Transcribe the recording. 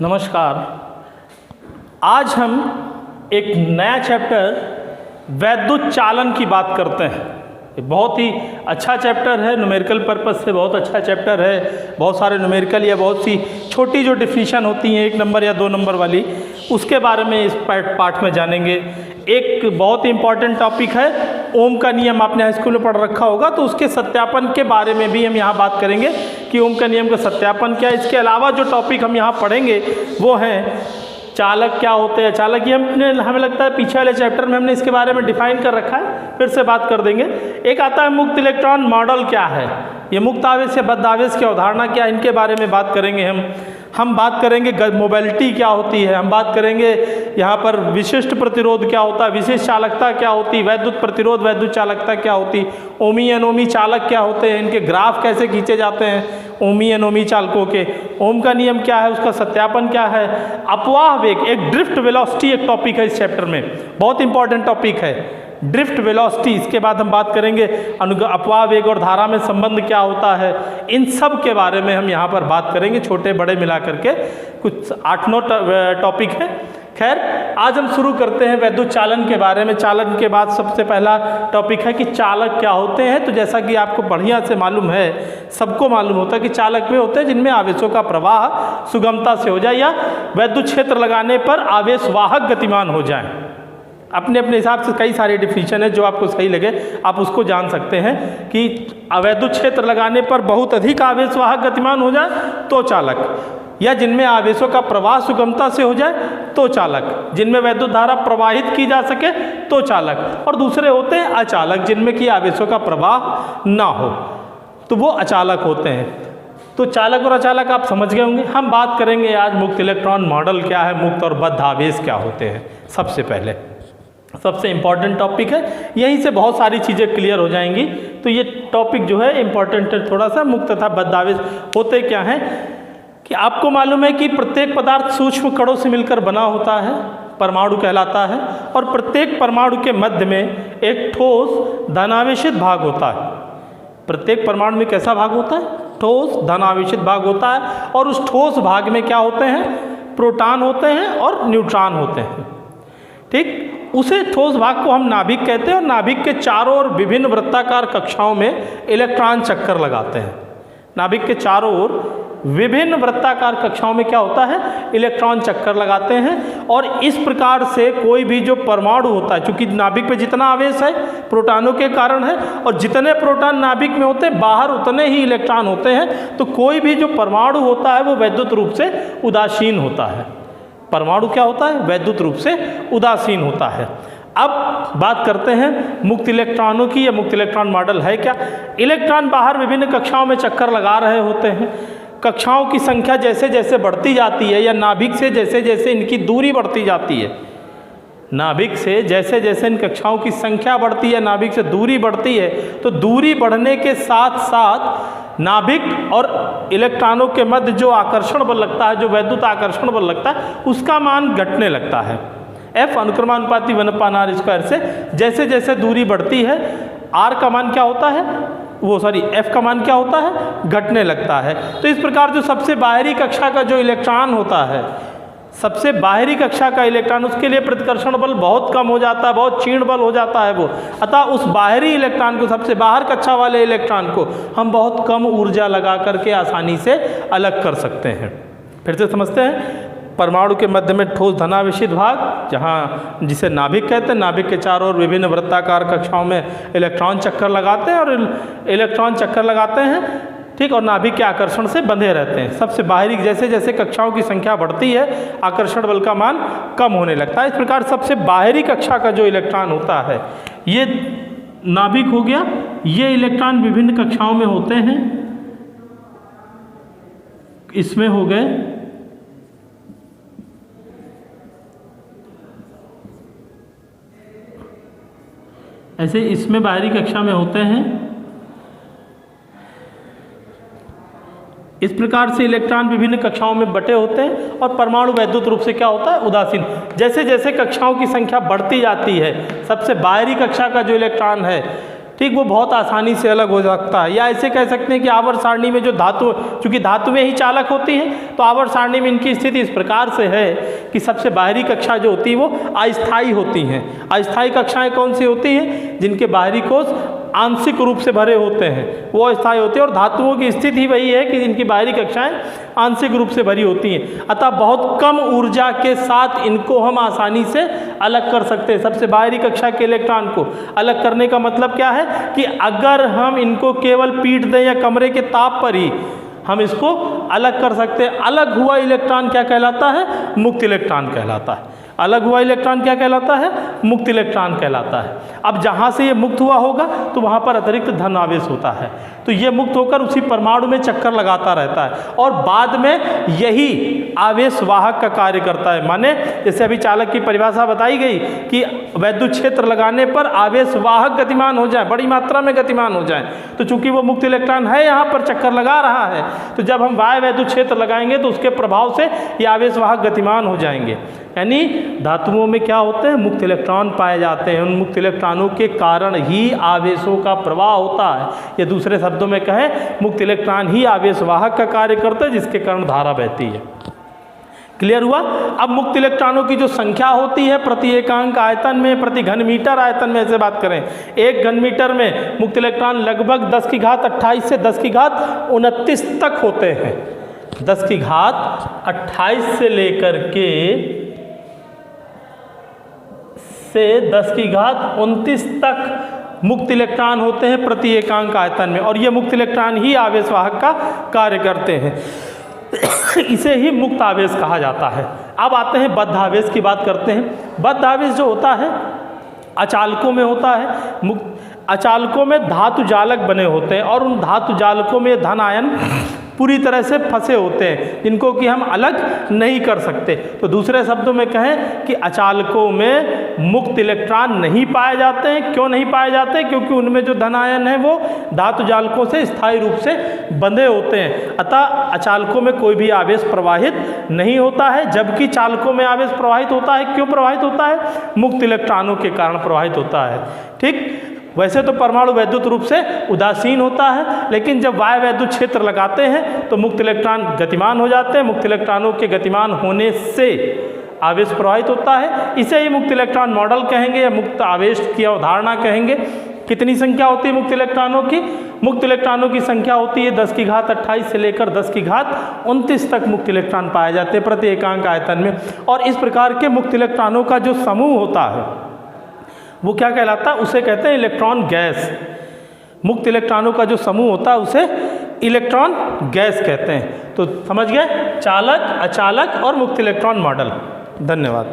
नमस्कार। आज हम एक नया चैप्टर वैद्युत चालन की बात करते हैं। ये बहुत ही अच्छा चैप्टर है, न्यूमेरिकल पर्पस से बहुत अच्छा चैप्टर है। बहुत सारे न्यूमेरिकल या बहुत सी छोटी जो डिफिनीशन होती हैं 1 नंबर या 2 नंबर वाली, उसके बारे में इस पार्ट में जानेंगे। एक बहुत ही इंपॉर्टेंट टॉपिक है ओम का नियम, आपने हाई स्कूल में पढ़ रखा होगा, तो उसके सत्यापन के बारे में भी हम यहाँ बात करेंगे कि ओम का नियम का सत्यापन क्या है। इसके अलावा जो टॉपिक हम यहाँ पढ़ेंगे वो हैं चालक क्या होते हैं। चालक ये हमें लगता है पीछे वाले चैप्टर में हमने इसके बारे में डिफाइन कर रखा है, फिर से बात कर देंगे। एक आता है मुक्त इलेक्ट्रॉन मॉडल क्या है, ये मुक्त आवेश या बद्ध आवेश की अवधारणा क्या है, इनके बारे में बात करेंगे हम बात करेंगे मोबिलिटी क्या होती है, हम बात करेंगे यहाँ पर विशिष्ट प्रतिरोध क्या होता है, विशिष्ट चालकता क्या होती है, वैद्युत प्रतिरोध वैद्युत चालकता क्या होती, ओमी अनोमी चालक क्या होते हैं, इनके ग्राफ कैसे खींचे जाते हैं ओमी अनोमी चालकों के, ओम का नियम क्या है, उसका सत्यापन क्या है, अपवाह वेग एक ड्रिफ्ट वेलोसिटी एक टॉपिक है इस चैप्टर में, बहुत इंपॉर्टेंट टॉपिक है ड्रिफ्ट वेलोसिटी। इसके बाद हम बात करेंगे अपवाह वेग और धारा में संबंध क्या होता है, इन सब के बारे में हम यहाँ पर बात करेंगे, छोटे बड़े मिला करके कुछ 8-9 टॉपिक हैं। खैर, आज हम शुरू करते हैं वैद्युत चालन के बारे में। चालन के बाद सबसे पहला टॉपिक है कि चालक क्या होते हैं। तो जैसा कि आपको बढ़िया से मालूम है, सबको मालूम होता है कि चालक वे होते हैं जिनमें आवेशों का प्रवाह सुगमता से हो जाए या वैद्युत क्षेत्र लगाने पर आवेश वाहक गतिमान हो जाए। अपने अपने हिसाब से कई सारी डिफिनीशन है, जो आपको सही लगे आप उसको जान सकते हैं कि वैद्युत क्षेत्र लगाने पर बहुत अधिक आवेश वाहक गतिमान हो जाए तो चालक, या जिनमें आवेशों का प्रवाह सुगमता से हो जाए तो चालक, जिनमें वैद्युत धारा प्रवाहित की जा सके तो चालक, और दूसरे होते हैं अचालक जिनमें कि आवेशों का प्रवाह ना हो तो वो अचालक होते हैं। तो चालक और अचालक आप समझ गए होंगे। हम बात करेंगे आज मुक्त इलेक्ट्रॉन मॉडल क्या है, मुक्त और बद्ध आवेश क्या होते हैं। सबसे पहले सबसे इम्पॉर्टेंट टॉपिक है, यहीं से बहुत सारी चीज़ें क्लियर हो जाएंगी। तो ये टॉपिक जो है इम्पॉर्टेंट है थोड़ा सा। मुक्त तथा बद्ध आवेश होते क्या हैं कि आपको मालूम है कि प्रत्येक पदार्थ सूक्ष्म कणों से मिलकर बना होता है, परमाणु कहलाता है, और प्रत्येक परमाणु के मध्य में एक ठोस धनावेशित भाग होता है। प्रत्येक परमाणु में कैसा भाग होता है? ठोस धनावेशित भाग होता है, और उस ठोस भाग में क्या होते हैं? प्रोटॉन होते हैं और न्यूट्रॉन होते हैं। ठीक, उसे ठोस भाग को हम नाभिक कहते हैं, और नाभिक के चारों ओर विभिन्न वृत्ताकार कक्षाओं में इलेक्ट्रॉन चक्कर लगाते हैं। नाभिक के चारों ओर विभिन्न वृत्ताकार कक्षाओं में क्या होता है? इलेक्ट्रॉन चक्कर लगाते हैं। और इस प्रकार से कोई भी जो परमाणु होता है, चूंकि नाभिक पे जितना आवेश है प्रोटॉनों के कारण है, और जितने प्रोटॉन नाभिक में होते हैं बाहर उतने ही इलेक्ट्रॉन होते हैं, तो कोई भी जो परमाणु होता है वो वैद्युत रूप से उदासीन होता है। परमाणु क्या होता है? वैद्युत रूप से उदासीन होता है। अब बात करते हैं मुक्त इलेक्ट्रॉनों की, या मुक्त इलेक्ट्रॉन मॉडल है क्या। इलेक्ट्रॉन बाहर विभिन्न कक्षाओं में चक्कर लगा रहे होते हैं। कक्षाओं की संख्या जैसे जैसे बढ़ती जाती है, या नाभिक से जैसे जैसे इनकी दूरी बढ़ती जाती है, नाभिक से जैसे जैसे इन कक्षाओं की संख्या बढ़ती है, नाभिक से दूरी बढ़ती है, तो दूरी बढ़ने के साथ साथ नाभिक और इलेक्ट्रॉनों के मध्य जो आकर्षण बल लगता है, जो वैद्युत आकर्षण बल लगता है, उसका मान घटने लगता है। F अनुक्रमानुपाती 1/r स्क्वायर से जैसे जैसे दूरी बढ़ती है, R का मान क्या होता है? F का मान क्या होता है? घटने लगता है। तो इस प्रकार जो सबसे बाहरी कक्षा का जो इलेक्ट्रॉन होता है, सबसे बाहरी कक्षा का इलेक्ट्रॉन, उसके लिए प्रतिकर्षण बल बहुत कम हो जाता है, बहुत क्षीण बल हो जाता है वो। अतः उस बाहरी इलेक्ट्रॉन को, सबसे बाहर कक्षा वाले इलेक्ट्रॉन को हम बहुत कम ऊर्जा लगा करके आसानी से अलग कर सकते हैं। फिर से समझते हैं। परमाणु के मध्य में ठोस धनावेशित भाग, जहाँ जिसे नाभिक कहते हैं, नाभिक के चारों ओर विभिन्न वृत्ताकार कक्षाओं में इलेक्ट्रॉन चक्कर लगाते हैं, और इलेक्ट्रॉन चक्कर लगाते हैं, ठीक, और नाभिक के आकर्षण से बंधे रहते हैं। सबसे बाहरी जैसे जैसे कक्षाओं की संख्या बढ़ती है, आकर्षण बल का मान कम होने लगता है। इस प्रकार सबसे बाहरी कक्षा का जो इलेक्ट्रॉन होता है, ये नाभिक हो गया। ये इलेक्ट्रॉन विभिन्न कक्षाओं में होते हैं, इसमें हो गए, ऐसे इसमें बाहरी कक्षा में होते हैं। इस प्रकार से इलेक्ट्रॉन विभिन्न कक्षाओं में बटे होते हैं, और परमाणु वैद्युत रूप से क्या होता है? उदासीन। जैसे जैसे कक्षाओं की संख्या बढ़ती जाती है, सबसे बाहरी कक्षा का जो इलेक्ट्रॉन है, ठीक, वो बहुत आसानी से अलग हो सकता है। या ऐसे कह सकते हैं कि आवर्त सारणी में जो धातु, चूँकि धातुएं ही चालक होती हैं, तो आवर्त सारणी में इनकी स्थिति इस प्रकार से है कि सबसे बाहरी कक्षा जो होती है वो अस्थायी होती हैं। अस्थायी कक्षाएं कौन सी होती हैं? जिनके बाहरी कोश आंशिक रूप से भरे होते हैं, वो अस्थायी होते हैं। और धातुओं की स्थिति वही है कि इनकी बाहरी कक्षाएं आंशिक रूप से भरी होती हैं, अतः बहुत कम ऊर्जा के साथ इनको हम आसानी से अलग कर सकते हैं। सबसे बाहरी कक्षा के इलेक्ट्रॉन को अलग करने का मतलब क्या है कि अगर हम इनको केवल पीट दें या कमरे के ताप पर ही हम इसको अलग कर सकते हैं। अलग हुआ इलेक्ट्रॉन क्या कहलाता है? मुक्त इलेक्ट्रॉन कहलाता है। अलग हुआ इलेक्ट्रॉन क्या कहलाता है? मुक्त इलेक्ट्रॉन कहलाता है। अब जहाँ से ये मुक्त हुआ होगा तो वहाँ पर अतिरिक्त धन आवेश होता है, तो ये मुक्त होकर उसी परमाणु में चक्कर लगाता रहता है और बाद में यही आवेश वाहक का कार्य करता है। माने जैसे अभी चालक की परिभाषा बताई गई कि वैद्युत क्षेत्र लगाने पर आवेश वाहक गतिमान हो जाए, बड़ी मात्रा में गतिमान हो जाए, तो चूंकि वो मुक्त इलेक्ट्रॉन है यहाँ पर चक्कर लगा रहा है, तो जब हम बाह्य वैद्युत क्षेत्र लगाएंगे तो उसके प्रभाव से ये आवेश वाहक गतिमान हो जाएंगे। यानी धातुओं में क्या होते हैं? मुक्त इलेक्ट्रॉन पाए जाते हैं। उन मुक्त इलेक्ट्रॉनों के कारण ही आवेशों का प्रवाह होता है, या दूसरे शब्दों में कहें मुक्त इलेक्ट्रॉन ही आवेश वाहक का कार्य करते हैं, जिसके कारण धारा बहती है। क्लियर हुआ? अब मुक्त इलेक्ट्रॉनों की जो संख्या होती है प्रति एकांक आयतन में, प्रति घन मीटर आयतन में ऐसे बात करें, 1 घन मीटर में मुक्त इलेक्ट्रॉन लगभग 10⁻28 से 10⁻29 तक होते हैं। 10⁻28 से लेकर के 10⁻29 तक मुक्त इलेक्ट्रॉन होते हैं प्रति एकांक आयतन में, और ये मुक्त इलेक्ट्रॉन ही आवेश वाहक का कार्य करते हैं। इसे ही मुक्त आवेश कहा जाता है। अब आते हैं बद्ध आवेश की बात करते हैं। बद्ध आवेश जो होता है अचालकों में होता है। मुक्त अचालकों में धातु जालक बने होते हैं और उन धातु जालकों में धन आयन पूरी तरह से फंसे होते हैं, जिनको कि हम अलग नहीं कर सकते। तो दूसरे शब्दों में कहें कि अचालकों में मुक्त इलेक्ट्रॉन नहीं पाए जाते हैं। क्यों नहीं पाए जाते? क्योंकि उनमें जो धन आयन है वो धातु जालकों से स्थायी रूप से बंधे होते हैं, अतः अचालकों में कोई भी आवेश प्रवाहित नहीं होता है। जबकि चालकों में आवेश प्रवाहित होता है। क्यों प्रवाहित होता है? मुक्त इलेक्ट्रॉनों के कारण प्रवाहित होता है। ठीक, वैसे तो परमाणु वैद्युत रूप से उदासीन होता है, लेकिन जब बाह्य वैद्युत क्षेत्र लगाते हैं तो मुक्त इलेक्ट्रॉन गतिमान हो जाते हैं। मुक्त इलेक्ट्रॉनों के गतिमान होने से आवेश प्रवाहित होता है। इसे ही मुक्त इलेक्ट्रॉन मॉडल कहेंगे या मुक्त आवेश की अवधारणा कहेंगे। कितनी संख्या होती है मुक्त इलेक्ट्रॉनों की? मुक्त इलेक्ट्रॉनों की संख्या होती है 10⁻28 से लेकर 10⁻29 तक मुक्त इलेक्ट्रॉन पाए जाते हैं प्रति एकांक आयतन में। और इस प्रकार के मुक्त इलेक्ट्रॉनों का जो समूह होता है वो क्या कहलाता है? उसे कहते हैं इलेक्ट्रॉन गैस। मुक्त इलेक्ट्रॉनों का जो समूह होता है उसे इलेक्ट्रॉन गैस कहते हैं। तो समझ गए चालक, अचालक और मुक्त इलेक्ट्रॉन मॉडल। धन्यवाद।